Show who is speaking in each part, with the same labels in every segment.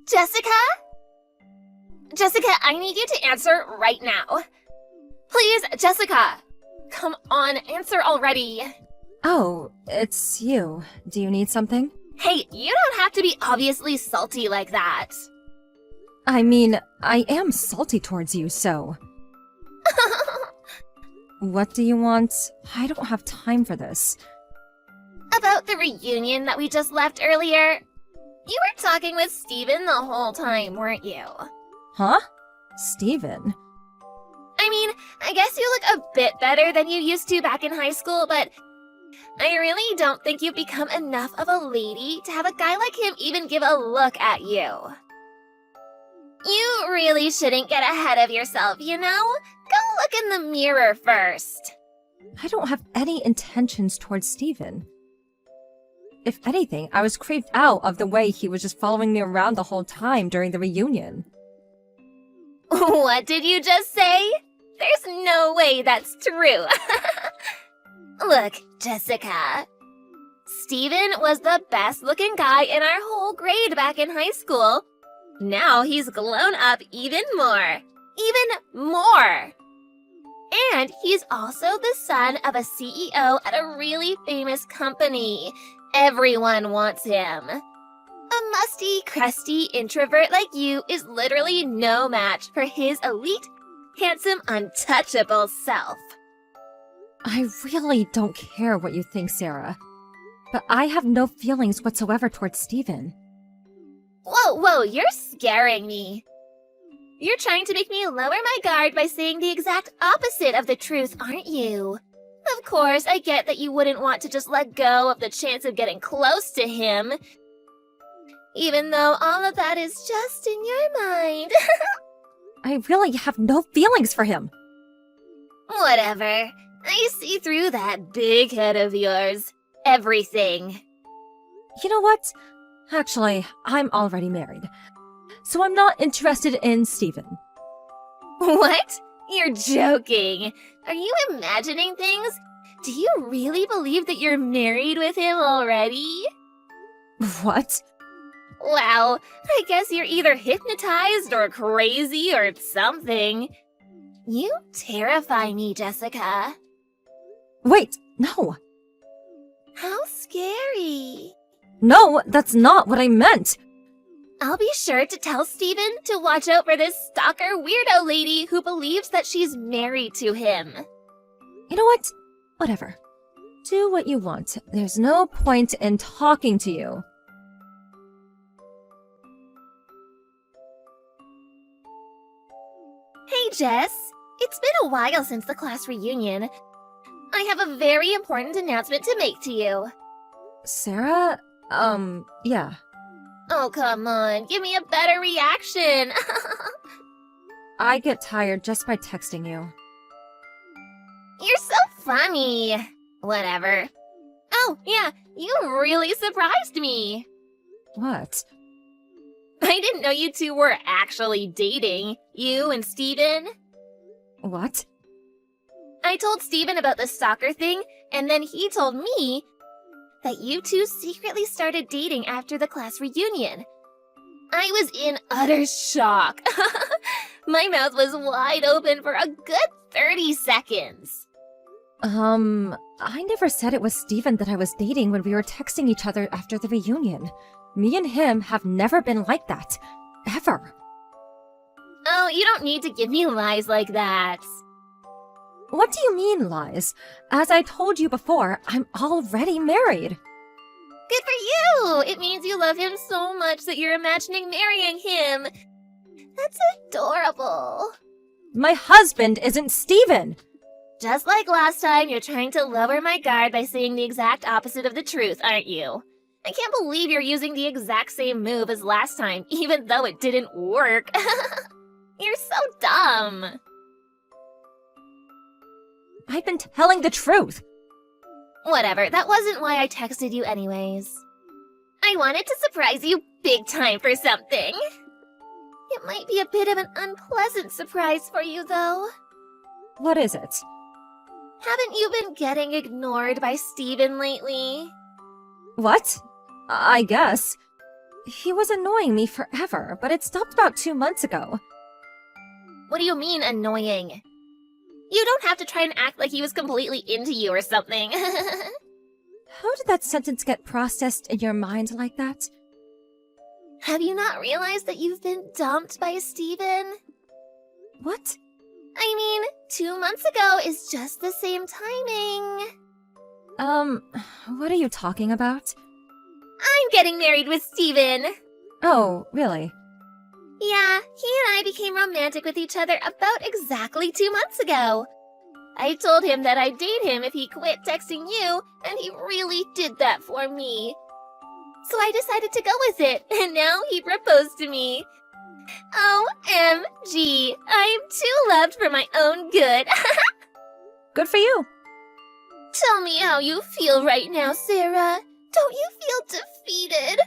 Speaker 1: Jessica? Jessica, I need you to answer right now. Please, Jessica! Come on, answer already.
Speaker 2: Oh, it's you. Do you need something?
Speaker 1: Hey, you don't have to be obviously salty like that.
Speaker 2: I mean, I am salty towards you, so... What do you want? I don't have time for this.
Speaker 1: About the reunion that we just left earlier. You were talking with Steven the whole time, weren't you?
Speaker 2: Huh? Steven?
Speaker 1: I mean, I guess you look a bit better than you used to back in high school, but I really don't think you've become enough of a lady to have a guy like him even give a look at you. You really shouldn't get ahead of yourself, you know? Go look in the mirror first.
Speaker 2: I don't have any intentions towards Steven. If anything, I was creeped out of the way he was just following me around the whole time during the reunion.
Speaker 1: What did you just say? There's no way that's true. Look, Jessica. Steven was the best-looking guy in our whole grade back in high school. Now he's grown up even more. Even more! And he's also the son of a CEO at a really famous company. Everyone wants him. A musty, crusty introvert like you is literally no match for his elite, handsome, untouchable self.
Speaker 2: I really don't care what you think, Sarah. But I have no feelings whatsoever towards Steven.
Speaker 1: Whoa, you're scaring me. You're trying to make me lower my guard by saying the exact opposite of the truth, aren't you? Of course, I get that you wouldn't want to just let go of the chance of getting close to him. Even though all of that is just in your mind.
Speaker 2: I really have no feelings for him.
Speaker 1: Whatever. I see through that big head of yours. Everything.
Speaker 2: You know what? Actually, I'm already married. So I'm not interested in Steven.
Speaker 1: What? You're joking. Are you imagining things? Do you really believe that you're married with him already?
Speaker 2: What?
Speaker 1: Wow, I guess you're either hypnotized or crazy or something. You terrify me, Jessica.
Speaker 2: Wait, no.
Speaker 1: How scary.
Speaker 2: No, that's not what I meant.
Speaker 1: I'll be sure to tell Steven to watch out for this stalker weirdo lady who believes that she's married to him.
Speaker 2: You know what? Whatever. Do what you want. There's no point in talking to you.
Speaker 1: Hey, Jess. It's been a while since the class reunion. I have a very important announcement to make to you.
Speaker 2: Sarah? Yeah.
Speaker 1: Oh, come on. Give me a better reaction.
Speaker 2: I get tired just by texting you.
Speaker 1: You're so funny. Whatever. Oh, yeah. You really surprised me.
Speaker 2: What?
Speaker 1: I didn't know you two were actually dating. You and Steven.
Speaker 2: What?
Speaker 1: I told Steven about the stalker thing, and then he told me that you two secretly started dating after the class reunion. I was in utter shock. My mouth was wide open for a good 30 seconds.
Speaker 2: I never said it was Steven that I was dating when we were texting each other after the reunion. Me and him have never been like that. Ever.
Speaker 1: Oh, you don't need to give me lies like that.
Speaker 2: What do you mean, lies? As I told you before, I'm already married.
Speaker 1: Good for you! It means you love him so much that you're imagining marrying him. That's adorable.
Speaker 2: My husband isn't Steven!
Speaker 1: Just like last time, you're trying to lower my guard by saying the exact opposite of the truth, aren't you? I can't believe you're using the exact same move as last time, even though it didn't work. You're so dumb.
Speaker 2: I've been telling the truth.
Speaker 1: Whatever, that wasn't why I texted you anyways. I wanted to surprise you big time for something. It might be a bit of an unpleasant surprise for you, though.
Speaker 2: What is it?
Speaker 1: Haven't you been getting ignored by Steven lately?
Speaker 2: What? I guess. He was annoying me forever, but it stopped about 2 months ago.
Speaker 1: What do you mean, annoying? You don't have to try and act like he was completely into you or something.
Speaker 2: How did that sentence get processed in your mind like that?
Speaker 1: Have you not realized that you've been dumped by Steven?
Speaker 2: What?
Speaker 1: I mean, 2 months ago is just the same timing.
Speaker 2: What are you talking about?
Speaker 1: I'm getting married with Steven.
Speaker 2: Oh, really?
Speaker 1: Yeah, he and I became romantic with each other about exactly 2 months ago. I told him that I'd date him if he quit texting you, and he really did that for me. So I decided to go with it, and now he proposed to me. OMG, I am too loved for my own good.
Speaker 2: Good for you.
Speaker 1: Tell me how you feel right now, Sarah. Don't you feel defeated?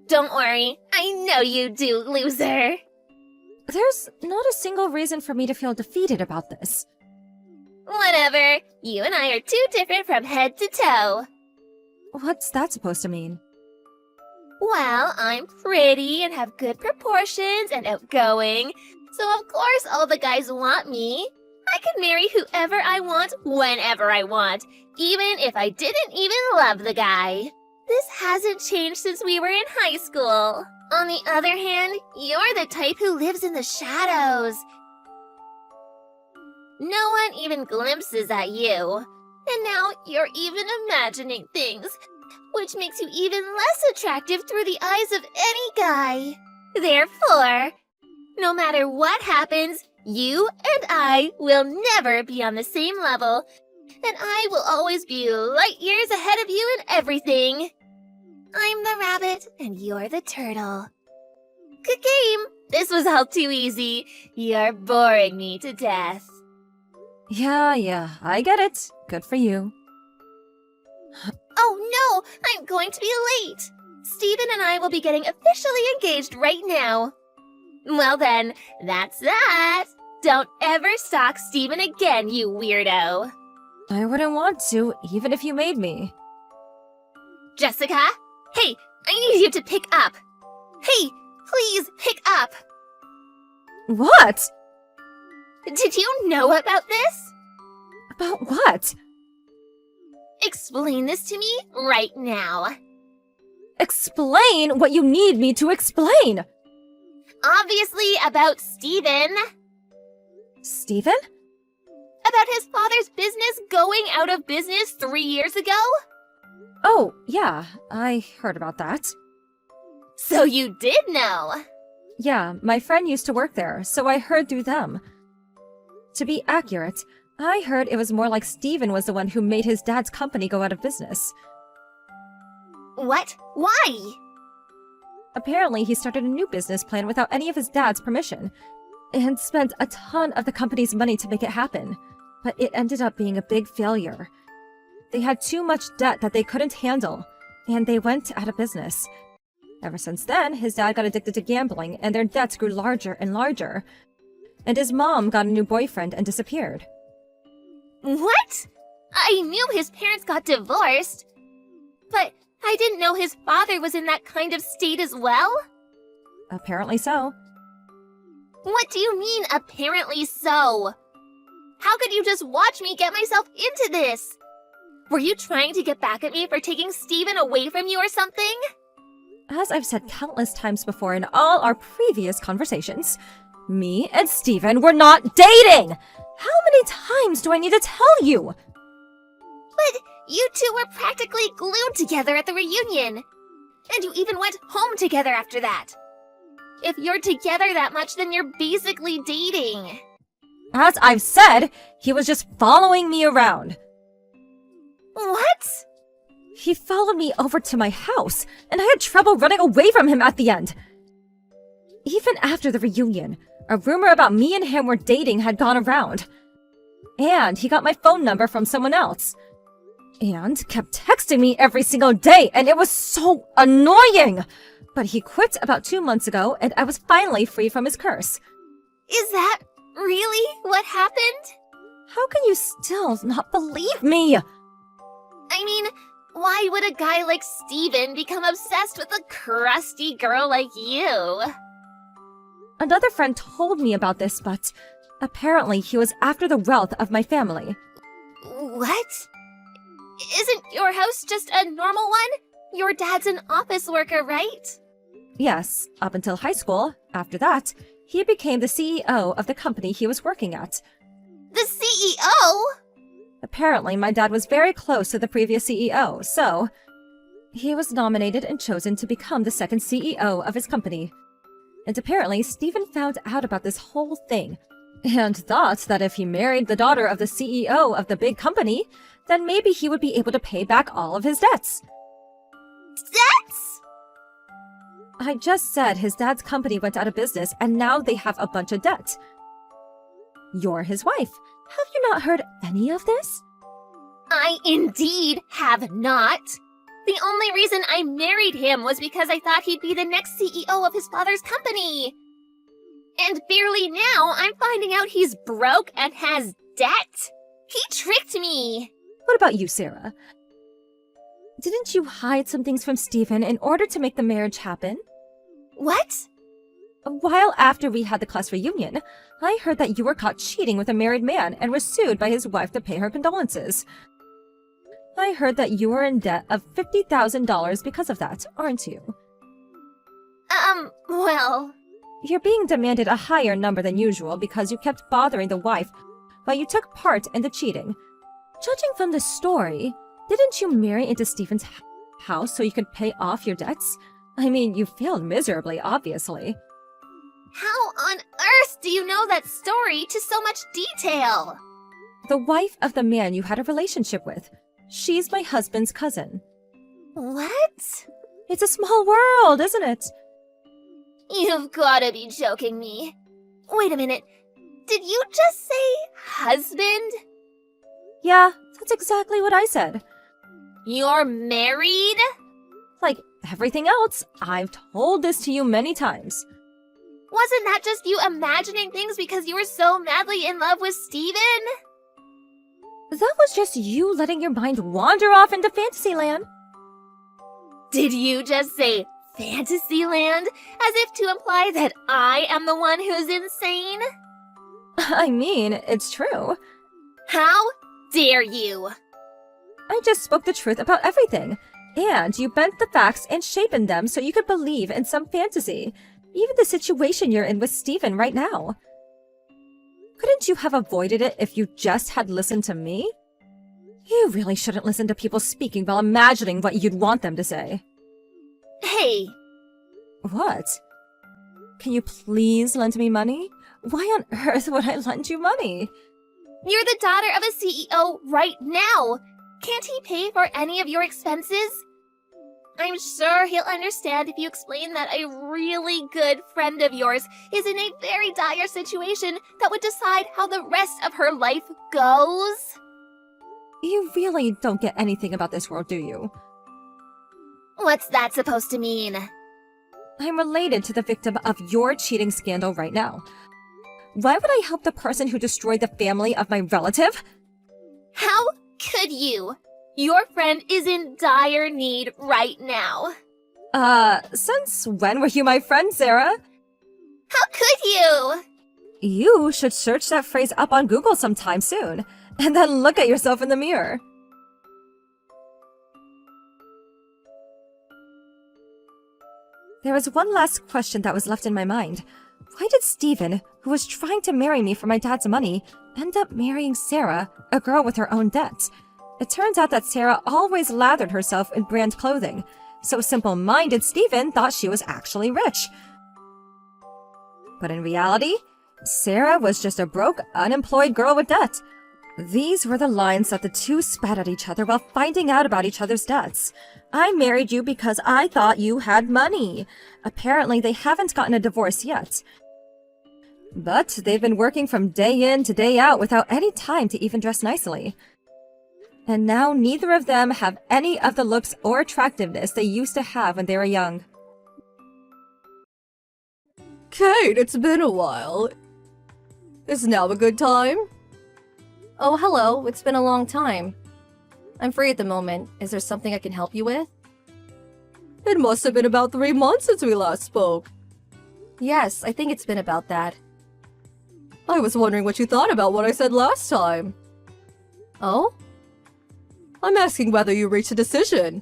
Speaker 1: Don't worry, I know you do, loser.
Speaker 2: There's not a single reason for me to feel defeated about this.
Speaker 1: Whatever, you and I are too different from head to toe.
Speaker 2: What's that supposed to mean?
Speaker 1: Well, I'm pretty and have good proportions and outgoing, so of course all the guys want me. I can marry whoever I want, whenever I want, even if I didn't even love the guy. This hasn't changed since we were in high school. On the other hand, you're the type who lives in the shadows. No one even glimpses at you. And now you're even imagining things, which makes you even less attractive through the eyes of any guy. Therefore, no matter what happens, you and I will never be on the same level, and I will always be light years ahead of you in everything. I'm the rabbit, and you're the turtle. Good game. This was all too easy. You're boring me to death.
Speaker 2: Yeah, I get it. Good for you.
Speaker 1: Oh no, I'm going to be late. Steven and I will be getting officially engaged right now. Well then, that's that. Don't ever stalk Steven again, you weirdo.
Speaker 2: I wouldn't want to, even if you made me.
Speaker 1: Jessica? Hey, I need you to pick up. Hey, please pick up.
Speaker 2: What?
Speaker 1: Did you know about this?
Speaker 2: About what?
Speaker 1: Explain this to me right now.
Speaker 2: Explain what you need me to explain!
Speaker 1: Obviously about Steven.
Speaker 2: Steven?
Speaker 1: About his father's business going out of business 3 years ago?
Speaker 2: Oh, yeah, I heard about that.
Speaker 1: So you did know.
Speaker 2: Yeah, my friend used to work there, so I heard through them. To be accurate, I heard it was more like Steven was the one who made his dad's company go out of business.
Speaker 1: What? Why?
Speaker 2: Apparently, he started a new business plan without any of his dad's permission, and spent a ton of the company's money to make it happen. But it ended up being a big failure. They had too much debt that they couldn't handle, and they went out of business. Ever since then, his dad got addicted to gambling, and their debts grew larger and larger. And his mom got a new boyfriend and disappeared.
Speaker 1: What? I knew his parents got divorced, but I didn't know his father was in that kind of state as well.
Speaker 2: Apparently so.
Speaker 1: What do you mean, apparently so? How could you just watch me get myself into this? Were you trying to get back at me for taking Steven away from you or something?
Speaker 2: As I've said countless times before in all our previous conversations, me and Steven were not dating! How many times do I need to tell you?
Speaker 1: But you two were practically glued together at the reunion. And you even went home together after that. If you're together that much, then you're basically dating.
Speaker 2: As I've said, he was just following me around.
Speaker 1: What?
Speaker 2: He followed me over to my house, and I had trouble running away from him at the end. Even after the reunion, a rumor about me and him were dating had gone around. And he got my phone number from someone else. And kept texting me every single day, and it was so annoying! But he quit about 2 months ago, and I was finally free from his curse.
Speaker 1: Is that really what happened?
Speaker 2: How can you still not believe me?
Speaker 1: I mean, Why would a guy like Steven become obsessed with a crusty girl like you?
Speaker 2: Another friend told me about this, but apparently he was after the wealth of my family.
Speaker 1: What? Isn't your house just a normal one? Your dad's an office worker, right?
Speaker 2: Yes, up until high school. After that, he became the CEO of the company he was working at.
Speaker 1: The CEO?
Speaker 2: Apparently, my dad was very close to the previous CEO, so he was nominated and chosen to become the second CEO of his company. And apparently, Stephen found out about this whole thing and thought that if he married the daughter of the CEO of the big company, then maybe he would be able to pay back all of his debts.
Speaker 1: Debts?
Speaker 2: I just said his dad's company went out of business and now they have a bunch of debt. You're his wife. Have you not heard any of this?
Speaker 1: I indeed have not. The only reason I married him was because I thought he'd be the next CEO of his father's company. And barely now, I'm finding out he's broke and has debt. He tricked me.
Speaker 2: What about you, Sarah? Didn't you hide some things from Stephen in order to make the marriage happen?
Speaker 1: What?
Speaker 2: A while after we had the class reunion, I heard that you were caught cheating with a married man and was sued by his wife to pay her condolences. I heard that you were in debt of $50,000 because of that, aren't you?
Speaker 1: Well...
Speaker 2: You're being demanded a higher number than usual because you kept bothering the wife while you took part in the cheating. Judging from the story, didn't you marry into Stephen's house so you could pay off your debts? I mean, you failed miserably, obviously.
Speaker 1: How on earth do you know that story to so much detail?
Speaker 2: The wife of the man you had a relationship with. She's my husband's cousin.
Speaker 1: What?
Speaker 2: It's a small world, isn't it?
Speaker 1: You've gotta be joking me. Wait a minute. Did you just say husband?
Speaker 2: Yeah, that's exactly what I said.
Speaker 1: You're married?
Speaker 2: Like everything else, I've told this to you many times.
Speaker 1: Wasn't that just you imagining things because you were so madly in love with Steven?
Speaker 2: That was just you letting your mind wander off into Fantasyland.
Speaker 1: Did you just say Fantasyland? As if to imply that I am the one who's insane?
Speaker 2: I mean, it's true.
Speaker 1: How dare you?
Speaker 2: I just spoke the truth about everything. And you bent the facts and shaped them so you could believe in some fantasy. Even the situation you're in with Stephen right now. Couldn't you have avoided it if you just had listened to me? You really shouldn't listen to people speaking while imagining what you'd want them to say.
Speaker 1: Hey!
Speaker 2: What? Can you please lend me money? Why on earth would I lend you money?
Speaker 1: You're the daughter of a CEO right now! Can't he pay for any of your expenses? I'm sure he'll understand if you explain that a really good friend of yours is in a very dire situation that would decide how the rest of her life goes.
Speaker 2: You really don't get anything about this world, do you?
Speaker 1: What's that supposed to mean?
Speaker 2: I'm related to the victim of your cheating scandal right now. Why would I help the person who destroyed the family of my relative?
Speaker 1: How could you? Your friend is in dire need right now.
Speaker 2: Since when were you my friend, Sarah?
Speaker 1: How could you?
Speaker 2: You should search that phrase up on Google sometime soon, and then look at yourself in the mirror. There was one last question that was left in my mind. Why did Stephen, who was trying to marry me for my dad's money, end up marrying Sarah, a girl with her own debts? It turns out that Sarah always lathered herself in brand clothing, so simple-minded Stephen thought she was actually rich. But in reality, Sarah was just a broke, unemployed girl with debt. These were the lines that the two spat at each other while finding out about each other's debts. I married you because I thought you had money. Apparently, they haven't gotten a divorce yet. But they've been working from day in to day out without any time to even dress nicely. And now neither of them have any of the looks or attractiveness they used to have when they were young.
Speaker 3: Kate, it's been a while. Is now a good time?
Speaker 4: Oh, hello. It's been a long time. I'm free at the moment. Is there something I can help you with?
Speaker 3: It must have been about 3 months since we last spoke.
Speaker 4: Yes, I think it's been about that.
Speaker 3: I was wondering what you thought about what I said last time.
Speaker 4: Oh?
Speaker 3: I'm asking whether you reached a decision.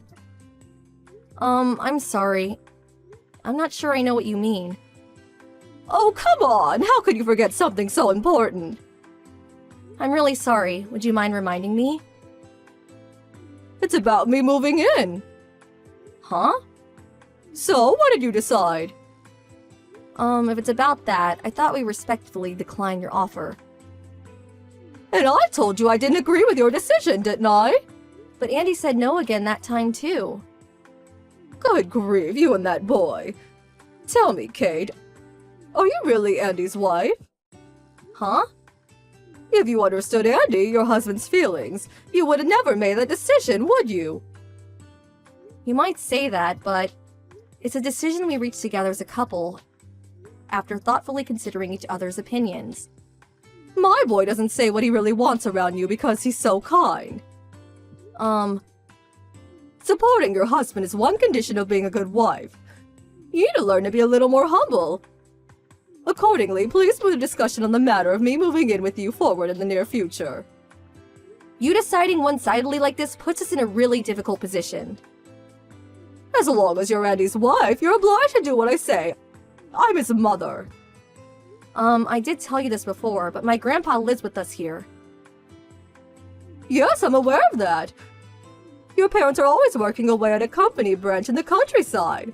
Speaker 4: I'm sorry. I'm not sure I know what you mean.
Speaker 3: Oh, come on! How could you forget something so important?
Speaker 4: I'm really sorry. Would you mind reminding me?
Speaker 3: It's about me moving in.
Speaker 4: Huh?
Speaker 3: So, what did you decide?
Speaker 4: If it's about that, I thought we respectfully declined your offer.
Speaker 3: And I told you I didn't agree with your decision, didn't I?
Speaker 4: But Andy said no again that time too.
Speaker 3: Good grief, you and that boy. Tell me, Kate, are you really Andy's wife?
Speaker 4: Huh?
Speaker 3: If you understood Andy, your husband's feelings, you would have never made that decision, would you?
Speaker 4: You might say that, but it's a decision we reached together as a couple after thoughtfully considering each other's opinions.
Speaker 3: My boy doesn't say what he really wants around you because he's so kind. Supporting your husband is one condition of being a good wife. You need to learn to be a little more humble. Accordingly, please move the discussion on the matter of me moving in with you forward in the near future.
Speaker 4: You deciding one-sidedly like this puts us in a really difficult position.
Speaker 3: As long as you're Andy's wife, you're obliged to do what I say. I'm his mother.
Speaker 4: I did tell you this before, but my grandpa lives with us here.
Speaker 3: Yes, I'm aware of that. Your parents are always working away at a company branch in the countryside.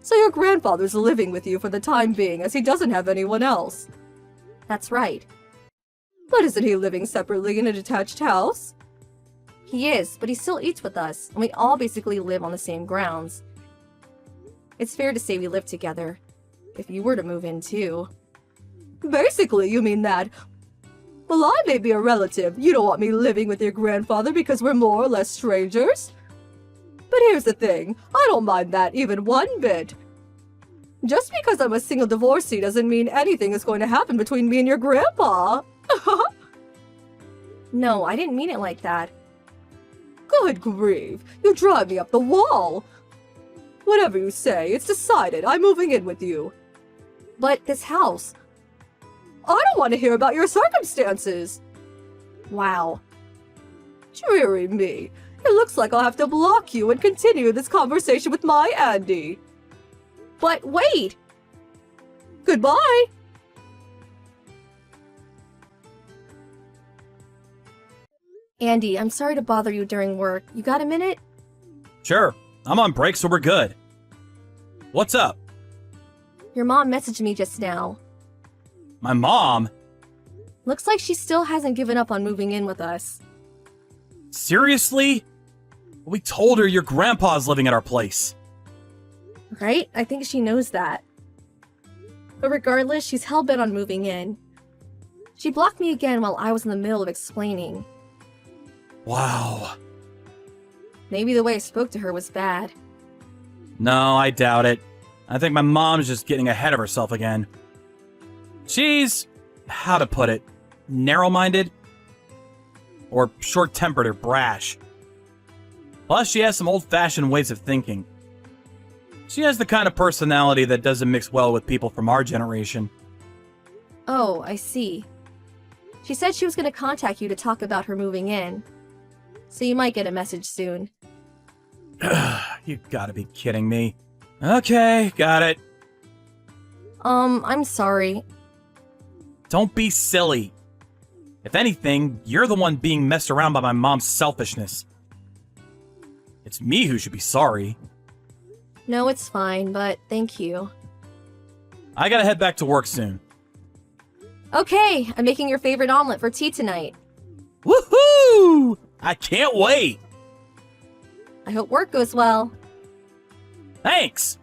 Speaker 3: So your grandfather's living with you for the time being, as he doesn't have anyone else.
Speaker 4: That's right.
Speaker 3: But isn't he living separately in a detached house?
Speaker 4: He is, but he still eats with us, and we all basically live on the same grounds. It's fair to say we live together, if you were to move in too.
Speaker 3: Basically, you mean that. Well, I may be a relative. You don't want me living with your grandfather because we're more or less strangers? But here's the thing, I don't mind that even one bit. Just because I'm a single divorcee doesn't mean anything is going to happen between me and your grandpa.
Speaker 4: No, I didn't mean it like that.
Speaker 3: Good grief, you drive me up the wall. Whatever you say, it's decided. I'm moving in with you.
Speaker 4: But this house...
Speaker 3: I don't want to hear about your circumstances.
Speaker 4: Wow.
Speaker 3: Dreary me. It looks like I'll have to block you and continue this conversation with my Andy.
Speaker 4: But wait!
Speaker 3: Goodbye!
Speaker 4: Andy, I'm sorry to bother you during work. You got a minute?
Speaker 5: Sure. I'm on break, so we're good. What's up?
Speaker 4: Your mom messaged me just now.
Speaker 5: My mom?
Speaker 4: Looks like she still hasn't given up on moving in with us.
Speaker 5: Seriously? We told her your grandpa's living at our place.
Speaker 4: Right? I think she knows that. But regardless, she's hell-bent on moving in. She blocked me again while I was in the middle of explaining.
Speaker 5: Wow.
Speaker 4: Maybe the way I spoke to her was bad.
Speaker 5: No, I doubt it. I think my mom's just getting ahead of herself again. She's, how to put it, narrow-minded? Or short-tempered or brash. Plus, she has some old-fashioned ways of thinking. She has the kind of personality that doesn't mix well with people from our generation.
Speaker 4: Oh, I see. She said she was going to contact you to talk about her moving in. So you might get a message soon.
Speaker 5: You gotta be kidding me. Okay, got it.
Speaker 4: I'm sorry.
Speaker 5: Don't be silly. If anything, you're the one being messed around by my mom's selfishness. It's me who should be sorry.
Speaker 4: No, it's fine, but thank you.
Speaker 5: I gotta head back to work soon.
Speaker 4: Okay, I'm making your favorite omelet for tea tonight.
Speaker 5: Woohoo! I can't wait!
Speaker 4: I hope work goes well.
Speaker 5: Thanks!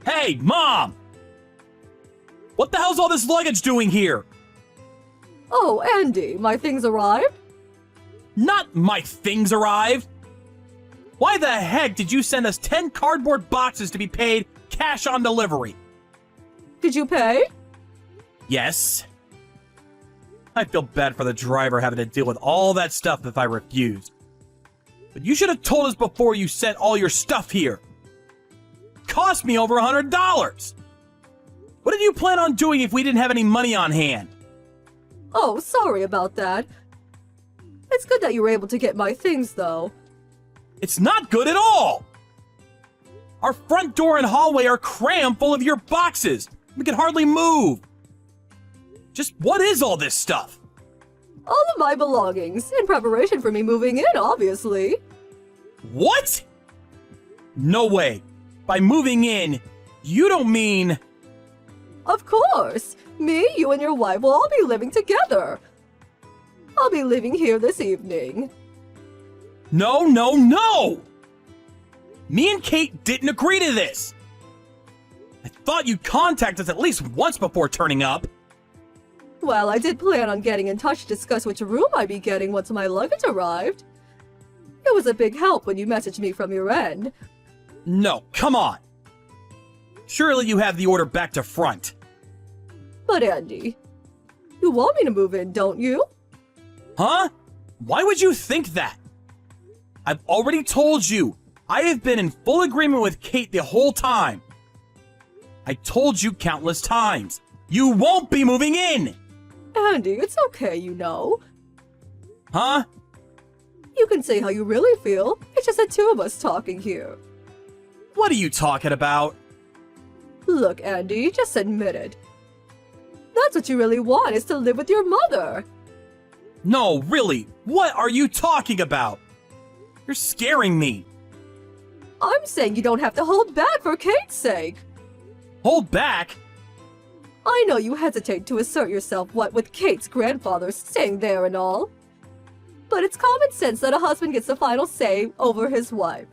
Speaker 5: Hey, Mom! What the hell's all this luggage doing here?
Speaker 3: Oh, Andy, my things arrived?
Speaker 5: Not my things arrived! Why the heck did you send us 10 cardboard boxes to be paid cash on delivery?
Speaker 3: Did you pay?
Speaker 5: Yes. I feel bad for the driver having to deal with all that stuff if I refused. But you should have told us before you sent all your stuff here. Cost me over $100. What did you plan on doing if we didn't have any money on hand?
Speaker 3: Oh, sorry about that. It's good that you were able to get my things, though.
Speaker 5: It's not good at all! Our front door and hallway are crammed full of your boxes. We can hardly move. Just what is all this stuff?
Speaker 3: All of my belongings, in preparation for me moving in, obviously.
Speaker 5: What? No way. By moving in, you don't mean...
Speaker 3: Of course! Me, you, and your wife will all be living together. I'll be living here this evening.
Speaker 5: No, no, no! Me and Kate didn't agree to this. I thought you'd contact us at least once before turning up.
Speaker 3: Well, I did plan on getting in touch to discuss which room I'd be getting once my luggage arrived. It was a big help when you messaged me from your end.
Speaker 5: No, come on. Surely you have the order back to front.
Speaker 3: But Andy, you want me to move in, don't you?
Speaker 5: Huh? Why would you think that? I've already told you. I have been in full agreement with Kate the whole time. I told you countless times. You won't be moving in!
Speaker 3: Andy, it's okay, you know.
Speaker 5: Huh?
Speaker 3: You can say how you really feel. It's just the two of us talking here.
Speaker 5: What are you talking about?
Speaker 3: Look, Andy, just admit it. That's what you really want, is to live with your mother.
Speaker 5: No, really, what are you talking about? You're scaring me.
Speaker 3: I'm saying you don't have to hold back for Kate's sake.
Speaker 5: Hold back?
Speaker 3: I know you hesitate to assert yourself, what with Kate's grandfather staying there and all. But it's common sense that a husband gets the final say over his wife.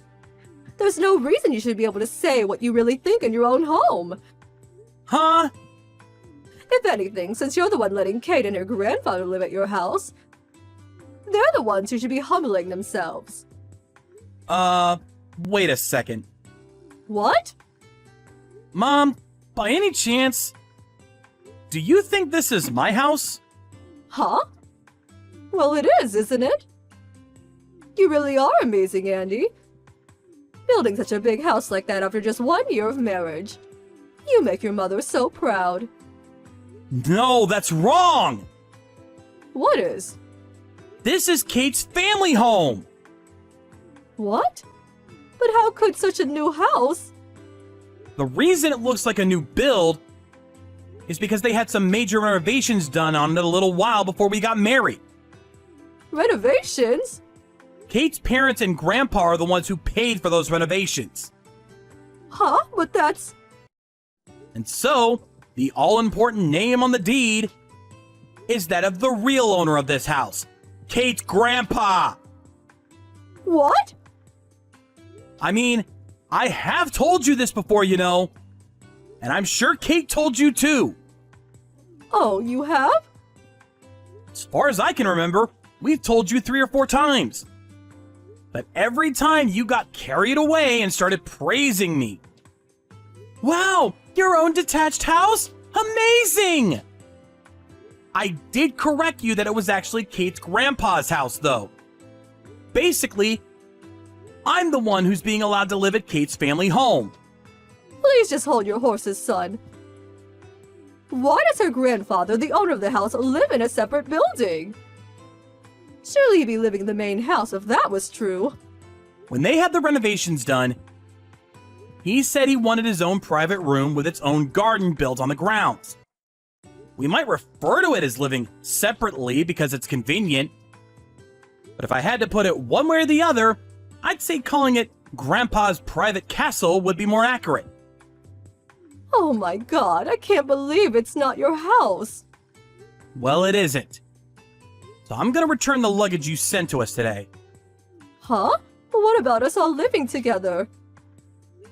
Speaker 3: There's no reason you should be able to say what you really think in your own home.
Speaker 5: Huh?
Speaker 3: If anything, since you're the one letting Kate and her grandfather live at your house, they're the ones who should be humbling themselves.
Speaker 5: Wait a second.
Speaker 3: What?
Speaker 5: Mom, by any chance, do you think this is my house?
Speaker 3: Huh? Well, it is, isn't it? You really are amazing, Andy. Building such a big house like that after just 1 year of marriage. You make your mother so proud.
Speaker 5: No, that's wrong!
Speaker 3: What is?
Speaker 5: This is Kate's family home!
Speaker 3: What? But how could such a new house?
Speaker 5: The reason it looks like a new build is because they had some major renovations done on it a little while before we got married.
Speaker 3: Renovations?
Speaker 5: Kate's parents and grandpa are the ones who paid for those renovations.
Speaker 3: Huh? But that's...
Speaker 5: And so, the all-important name on the deed is that of the real owner of this house, Kate's grandpa.
Speaker 3: What?
Speaker 5: I mean, I have told you this before, you know. And I'm sure Kate told you too.
Speaker 3: Oh, you have?
Speaker 5: As far as I can remember, we've told you 3 or 4 times. But every time you got carried away and started praising me. Wow, your own detached house? Amazing! I did correct you that it was actually Kate's grandpa's house, though. Basically, I'm the one who's being allowed to live at Kate's family home.
Speaker 3: Please just hold your horses, son. Why does her grandfather, the owner of the house, live in a separate building? Surely he'd be living in the main house if that was true.
Speaker 5: When they had the renovations done, he said he wanted his own private room with its own garden built on the grounds. We might refer to it as living separately because it's convenient, but if I had to put it one way or the other, I'd say calling it Grandpa's private castle would be more accurate.
Speaker 3: Oh my god, I can't believe it's not your house.
Speaker 5: Well, it isn't. So I'm gonna return the luggage you sent to us today.
Speaker 3: Huh? What about us all living together?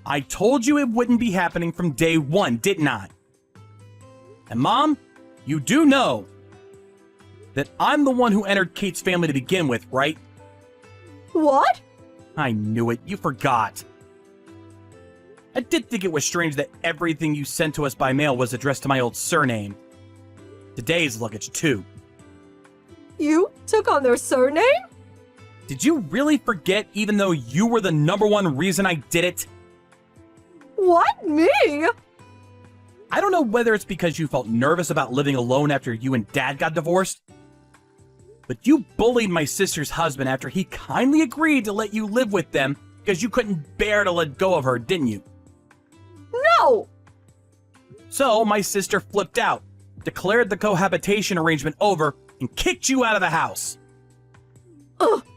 Speaker 5: I told you it wouldn't be happening from day one, didn't I? And Mom, you do know that I'm the one who entered Kate's family to begin with, right?
Speaker 3: What?
Speaker 5: I knew it. You forgot. I did think it was strange that everything you sent to us by mail was addressed to my old surname. Today's luggage, too.
Speaker 3: You took on their surname?
Speaker 5: Did you really forget even though you were the #1 reason I did it?
Speaker 3: What? Me?
Speaker 5: I don't know whether it's because you felt nervous about living alone after you and Dad got divorced, but you bullied my sister's husband after he kindly agreed to let you live with them because you couldn't bear to let go of her, didn't you?
Speaker 3: No!
Speaker 5: So my sister flipped out, declared the cohabitation arrangement over, and kicked you out of the house.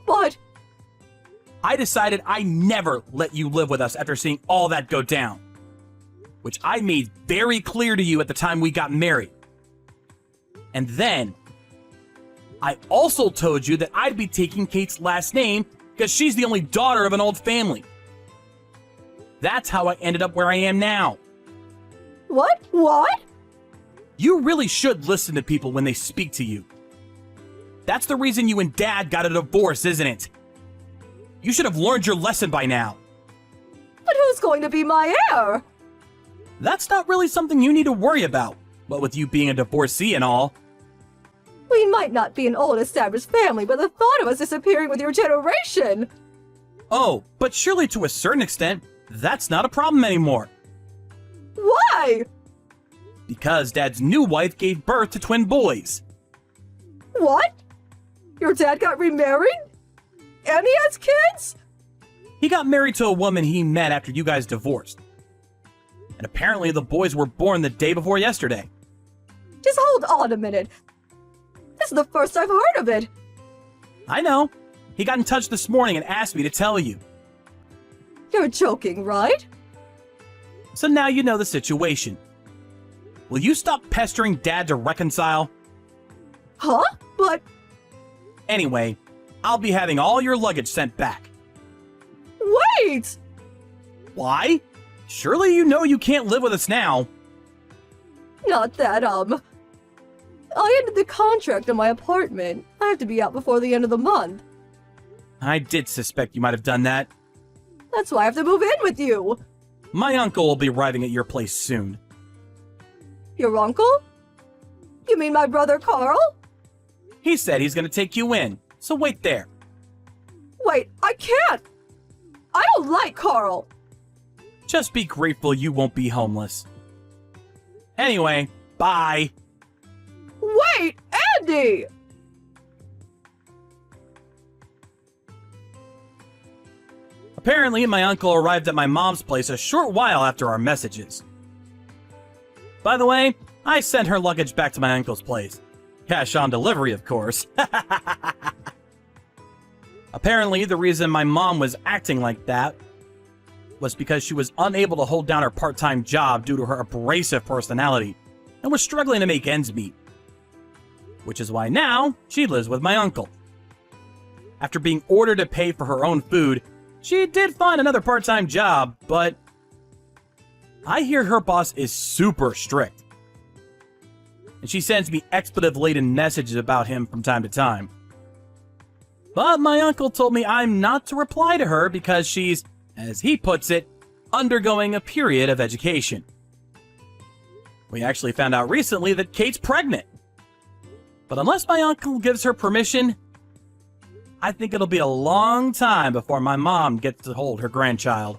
Speaker 3: But...
Speaker 5: I decided I never let you live with us after seeing all that go down, which I made very clear to you at the time we got married. And then, I also told you that I'd be taking Kate's last name because she's the only daughter of an old family. That's how I ended up where I am now.
Speaker 3: What? What?
Speaker 5: You really should listen to people when they speak to you. That's the reason you and Dad got a divorce, isn't it? You should have learned your lesson by now.
Speaker 3: But who's going to be my heir?
Speaker 5: That's not really something you need to worry about, what with you being a divorcee and all.
Speaker 3: We might not be an old established family, but the thought of us disappearing with your generation...
Speaker 5: Oh, but surely to a certain extent, that's not a problem anymore.
Speaker 3: Why?
Speaker 5: Because Dad's new wife gave birth to twin boys.
Speaker 3: What? Your dad got remarried? And he has kids?
Speaker 5: He got married to a woman he met after you guys divorced. And apparently the boys were born the day before yesterday.
Speaker 3: Just hold on a minute. This is the first I've heard of it.
Speaker 5: I know. He got in touch this morning and asked me to tell you.
Speaker 3: You're joking, right?
Speaker 5: So now you know the situation. Will you stop pestering Dad to reconcile?
Speaker 3: Huh? But...
Speaker 5: Anyway, I'll be having all your luggage sent back.
Speaker 3: Wait!
Speaker 5: Why? Surely you know you can't live with us now.
Speaker 3: Not that, I ended the contract on my apartment. I have to be out before the end of the month.
Speaker 5: I did suspect you might have done that.
Speaker 3: That's why I have to move in with you.
Speaker 5: My uncle will be arriving at your place soon.
Speaker 3: Your uncle? You mean my brother Carl?
Speaker 5: He said he's going to take you in, so wait there.
Speaker 3: Wait, I can't! I don't like Carl!
Speaker 5: Just be grateful you won't be homeless. Anyway, bye.
Speaker 3: Wait, Andy!
Speaker 5: Apparently, my uncle arrived at my mom's place a short while after our messages. By the way, I sent her luggage back to my uncle's place. Cash on delivery, of course. Apparently, the reason my mom was acting like that was because she was unable to hold down her part-time job due to her abrasive personality and was struggling to make ends meet. Which is why now she lives with my uncle. After being ordered to pay for her own food, she did find another part-time job, but I hear her boss is super strict. And she sends me expletive-laden messages about him from time to time. But my uncle told me I'm not to reply to her because she's, as he puts it, undergoing a period of education. We actually found out recently that Kate's pregnant. But unless my uncle gives her permission, I think it'll be a long time before my mom gets to hold her grandchild.